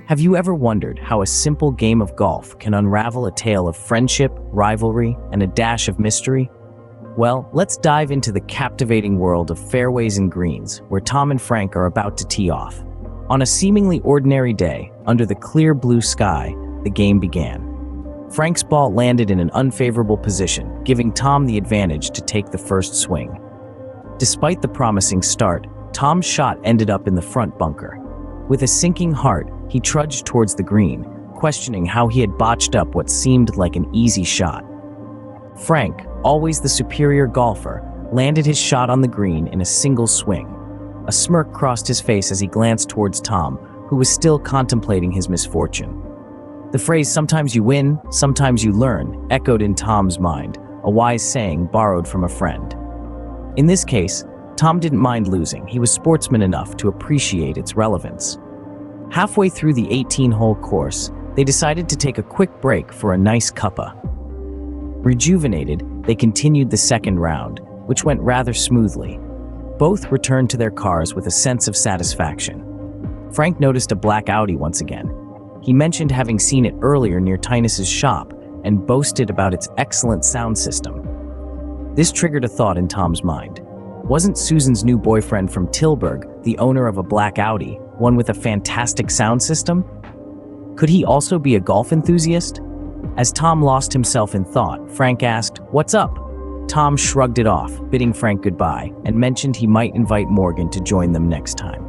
Have you ever wondered how a simple game of golf can unravel a tale of friendship, rivalry, and a dash of mystery? Well, let's dive into the captivating world of fairways and greens, where Tom and Frank are about to tee off. On a seemingly ordinary day, under the clear blue sky, the game began. Frank's ball landed in an unfavorable position, giving Tom the advantage to take the first swing. Despite the promising start, Tom's shot ended up in the front bunker. With a sinking heart, he trudged towards the green, questioning how he had botched up what seemed like an easy shot. Frank, always the superior golfer, landed his shot on the green in a single swing. A smirk crossed his face as he glanced towards Tom, who was still contemplating his misfortune. The phrase, "sometimes you win, sometimes you learn," echoed in Tom's mind, a wise saying borrowed from a friend. In this case, Tom didn't mind losing. He was sportsman enough to appreciate its relevance. Halfway through the 18-hole course, they decided to take a quick break for a nice cuppa. Rejuvenated, they continued the second round, which went rather smoothly. Both returned to their cars with a sense of satisfaction. Frank noticed a black Audi once again. He mentioned having seen it earlier near Tynus's shop and boasted about its excellent sound system. This triggered a thought in Tom's mind. Wasn't Susan's new boyfriend from Tilburg the owner of a black Audi, one with a fantastic sound system? Could he also be a golf enthusiast? As Tom lost himself in thought, Frank asked, "What's up?" Tom shrugged it off, bidding Frank goodbye, and mentioned he might invite Morgan to join them next time.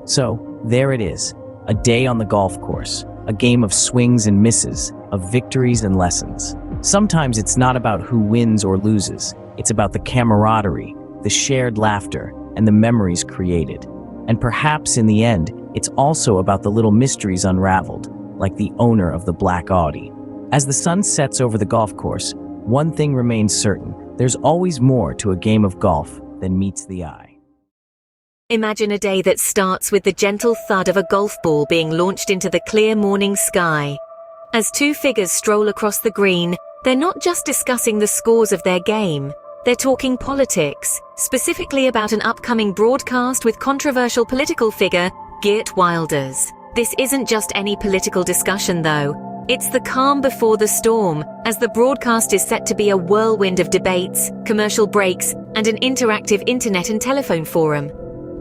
So, there it is, a day on the golf course, a game of swings and misses, of victories and lessons. Sometimes it's not about who wins or loses, it's about the camaraderie, the shared laughter, and the memories created. And perhaps in the end, it's also about the little mysteries unraveled, like the owner of the black Audi. As the sun sets over the golf course, one thing remains certain: there's always more to a game of golf than meets the eye. Imagine a day that starts with the gentle thud of a golf ball being launched into the clear morning sky. As two figures stroll across the green, they're not just discussing the scores of their game. They're talking politics, specifically about an upcoming broadcast with controversial political figure, Geert Wilders. This isn't just any political discussion though. It's the calm before the storm, as the broadcast is set to be a whirlwind of debates, commercial breaks, and an interactive internet and telephone forum.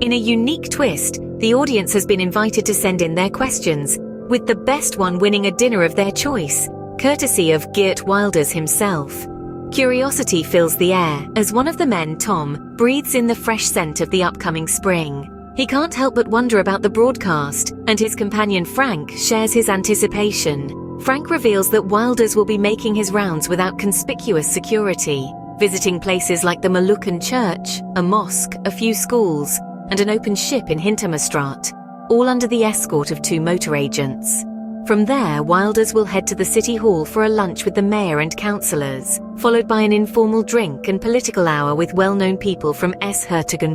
In a unique twist, the audience has been invited to send in their questions, with the best one winning a dinner of their choice, courtesy of Geert Wilders himself. Curiosity fills the air as one of the men, Tom, breathes in the fresh scent of the upcoming spring. He can't help but wonder about the broadcast, and his companion Frank shares his anticipation. Frank reveals that Wilders will be making his rounds without conspicuous security, visiting places like the Moluccan Church, a mosque, a few schools, and an open ship in Hintermastrat, all under the escort of 2 motor agents. From there, Wilders will head to the City Hall for a lunch with the mayor and councillors, followed by an informal drink and political hour with well-known people from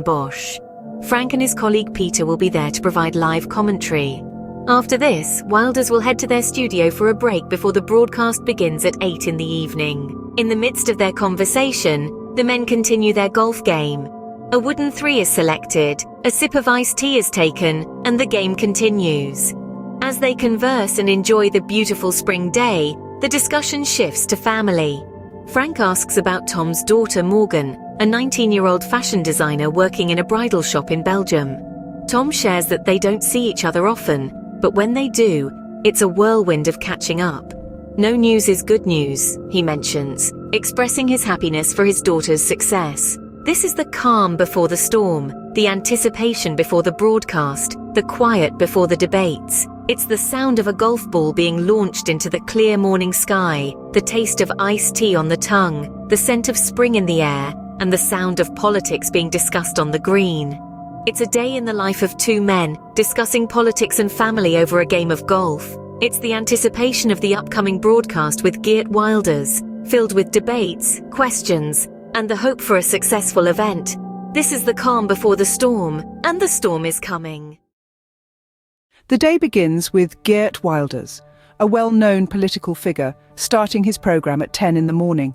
Bosch. Frank and his colleague Peter will be there to provide live commentary. After this, Wilders will head to their studio for a break before the broadcast begins at 8 in the evening. In the midst of their conversation, the men continue their golf game. A wooden 3 is selected, a sip of iced tea is taken, and the game continues. As they converse and enjoy the beautiful spring day, the discussion shifts to family. Frank asks about Tom's daughter Morgan, a 19-year-old fashion designer working in a bridal shop in Belgium. Tom shares that they don't see each other often, but when they do, it's a whirlwind of catching up. No news is good news, he mentions, expressing his happiness for his daughter's success. This is the calm before the storm, the anticipation before the broadcast, the quiet before the debates. It's the sound of a golf ball being launched into the clear morning sky, the taste of iced tea on the tongue, the scent of spring in the air, and the sound of politics being discussed on the green. It's a day in the life of 2 men, discussing politics and family over a game of golf. It's the anticipation of the upcoming broadcast with Geert Wilders, filled with debates, questions, and the hope for a successful event. This is the calm before the storm, and the storm is coming. The day begins with Geert Wilders, a well-known political figure, starting his program at 10 in the morning.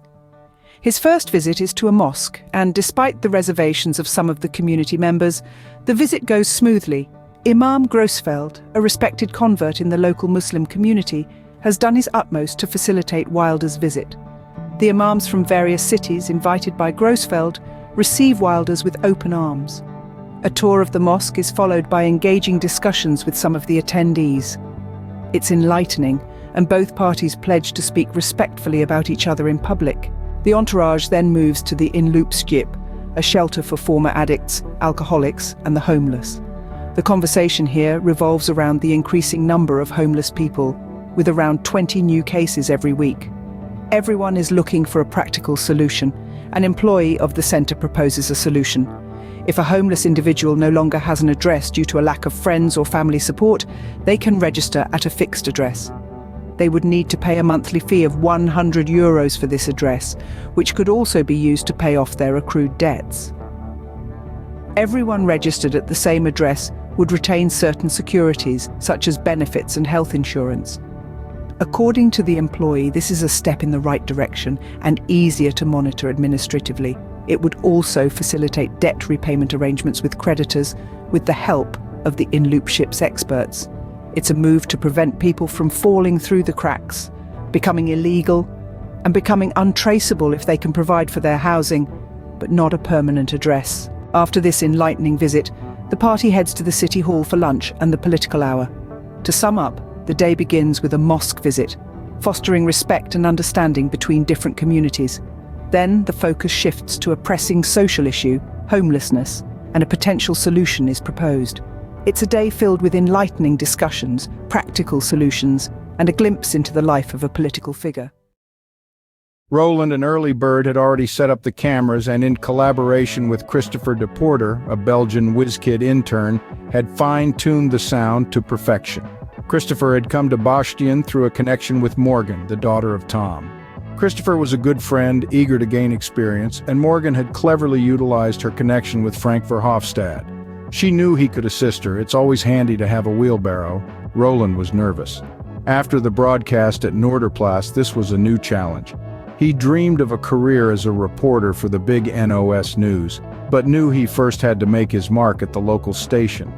His first visit is to a mosque, and despite the reservations of some of the community members, the visit goes smoothly, Imam Grossfeld, a respected convert in the local Muslim community, has done his utmost to facilitate Wilder's visit. The imams from various cities invited by Grossfeld receive Wilders with open arms. A tour of the mosque is followed by engaging discussions with some of the attendees. It's enlightening, and both parties pledge to speak respectfully about each other in public. The entourage then moves to the Inloopskip, a shelter for former addicts, alcoholics, and the homeless. The conversation here revolves around the increasing number of homeless people, with around 20 new cases every week. Everyone is looking for a practical solution. An employee of the centre proposes a solution. If a homeless individual no longer has an address due to a lack of friends or family support, they can register at a fixed address. They would need to pay a monthly fee of €100 for this address, which could also be used to pay off their accrued debts. Everyone registered at the same address would retain certain securities, such as benefits and health insurance. According to the employee, this is a step in the right direction and easier to monitor administratively. It would also facilitate debt repayment arrangements with creditors with the help of the Inloopskip's experts. It's a move to prevent people from falling through the cracks, becoming illegal, and becoming untraceable if they can provide for their housing, but not a permanent address. After this enlightening visit, the party heads to the city hall for lunch and the political hour. To sum up, the day begins with a mosque visit, fostering respect and understanding between different communities. Then the focus shifts to a pressing social issue, homelessness, and a potential solution is proposed. It's a day filled with enlightening discussions, practical solutions, and a glimpse into the life of a political figure. Roland, an early bird, had already set up the cameras and, in collaboration with Christopher de Porter, a Belgian WizKid intern, had fine-tuned the sound to perfection. Christopher had come to Bosch through a connection with Morgan, the daughter of Tom. Christopher was a good friend, eager to gain experience, and Morgan had cleverly utilized her connection with Frank Verhofstadt. She knew he could assist her. It's always handy to have a wheelbarrow. Roland was nervous. After the broadcast at Noorderplas, this was a new challenge. He dreamed of a career as a reporter for the big NOS News, but knew he first had to make his mark at the local station.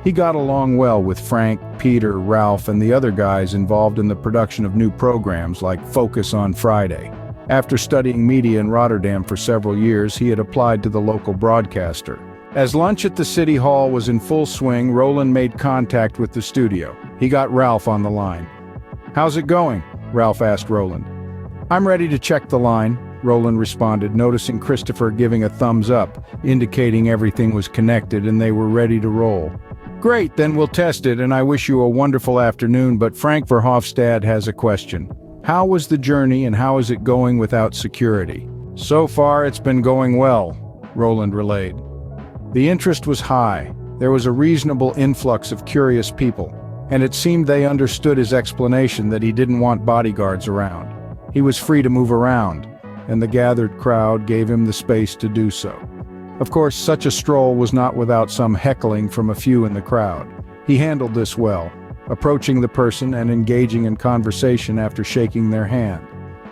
He got along well with Frank, Peter, Ralph, and the other guys involved in the production of new programs like Focus on Friday. After studying media in Rotterdam for several years, he had applied to the local broadcaster. As lunch at the city hall was in full swing, Roland made contact with the studio. He got Ralph on the line. "How's it going?" Ralph asked Roland. "I'm ready to check the line," Roland responded, noticing Christopher giving a thumbs up, indicating everything was connected and they were ready to roll. "Great, then we'll test it, and I wish you a wonderful afternoon, but Frank Verhofstadt has a question. How was the journey and how is it going without security?" "So far it's been going well," Roland relayed. The interest was high. There was a reasonable influx of curious people, and it seemed they understood his explanation that he didn't want bodyguards around. He was free to move around, and the gathered crowd gave him the space to do so. Of course, such a stroll was not without some heckling from a few in the crowd. He handled this well, approaching the person and engaging in conversation after shaking their hand.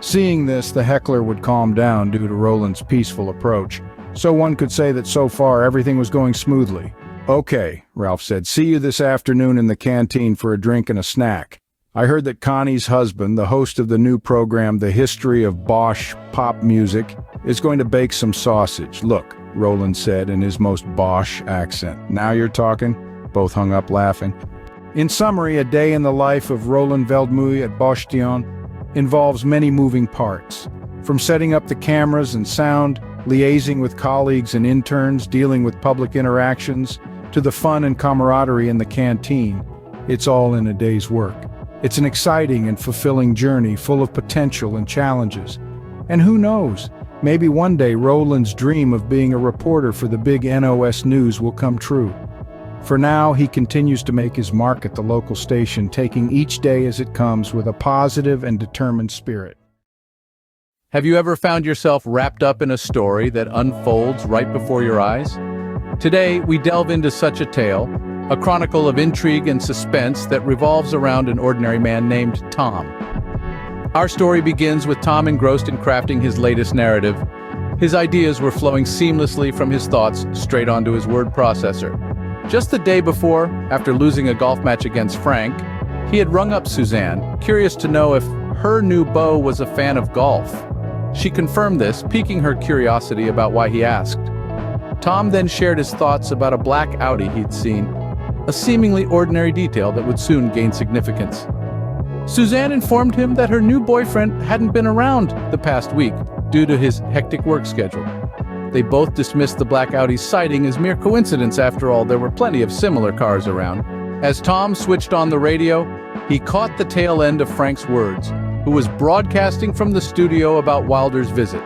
Seeing this, the heckler would calm down due to Roland's peaceful approach, so one could say that so far everything was going smoothly. "Okay," Ralph said, "see you this afternoon in the canteen for a drink and a snack. I heard that Connie's husband, the host of the new program The History of Bosch Pop Music, is going to bake some sausage. Look," Roland said in his most Bosch accent. "Now you're talking?" Both hung up laughing. In summary, a day in the life of Roland Veldmuy at Bosch involves many moving parts. From setting up the cameras and sound, liaising with colleagues and interns, dealing with public interactions, to the fun and camaraderie in the canteen, it's all in a day's work. It's an exciting and fulfilling journey full of potential and challenges. And who knows, maybe one day Roland's dream of being a reporter for the big NOS News will come true. For now, he continues to make his mark at the local station, taking each day as it comes with a positive and determined spirit. Have you ever found yourself wrapped up in a story that unfolds right before your eyes? Today, we delve into such a tale, a chronicle of intrigue and suspense that revolves around an ordinary man named Tom. Our story begins with Tom engrossed in crafting his latest narrative. His ideas were flowing seamlessly from his thoughts straight onto his word processor. Just the day before, after losing a golf match against Frank, he had rung up Suzanne, curious to know if her new beau was a fan of golf. She confirmed this, piquing her curiosity about why he asked. Tom then shared his thoughts about a black Audi he'd seen, a seemingly ordinary detail that would soon gain significance. Suzanne informed him that her new boyfriend hadn't been around the past week due to his hectic work schedule. They both dismissed the black Audi's sighting as mere coincidence. After all, there were plenty of similar cars around. As Tom switched on the radio, he caught the tail end of Frank's words, who was broadcasting from the studio about Wilder's visit.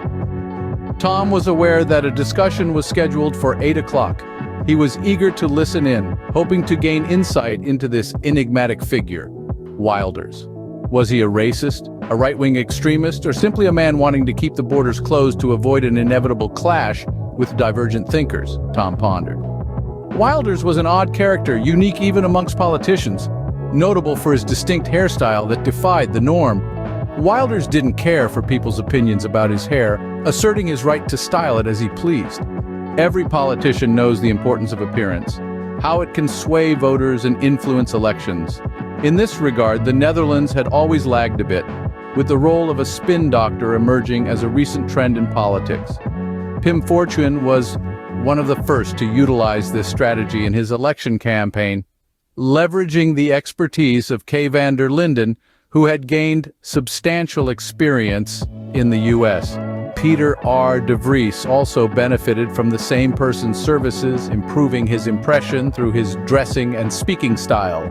Tom was aware that a discussion was scheduled for 8 o'clock. He was eager to listen in, hoping to gain insight into this enigmatic figure, Wilder's. Was he a racist, a right-wing extremist, or simply a man wanting to keep the borders closed to avoid an inevitable clash with divergent thinkers? Tom pondered. Wilder's was an odd character, unique even amongst politicians, notable for his distinct hairstyle that defied the norm. Wilder's didn't care for people's opinions about his hair, asserting his right to style it as he pleased. Every politician knows the importance of appearance, how it can sway voters and influence elections. In this regard, the Netherlands had always lagged a bit, with the role of a spin doctor emerging as a recent trend in politics. Pim Fortuyn was one of the first to utilize this strategy in his election campaign, leveraging the expertise of Kay van der Linden, who had gained substantial experience in the U.S. Peter R. de Vries also benefited from the same person's services, improving his impression through his dressing and speaking style.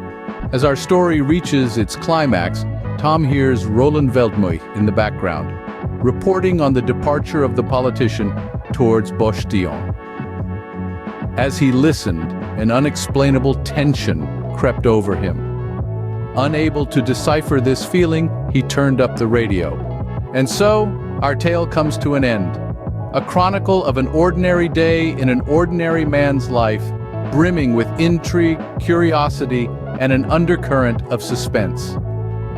As our story reaches its climax, Tom hears Roland Veldmoy in the background, reporting on the departure of the politician towards Bosch. As he listened, an unexplainable tension crept over him. Unable to decipher this feeling, he turned up the radio. And so, our tale comes to an end. A chronicle of an ordinary day in an ordinary man's life, brimming with intrigue, curiosity, and an undercurrent of suspense.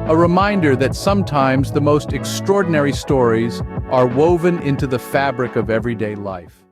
A reminder that sometimes the most extraordinary stories are woven into the fabric of everyday life.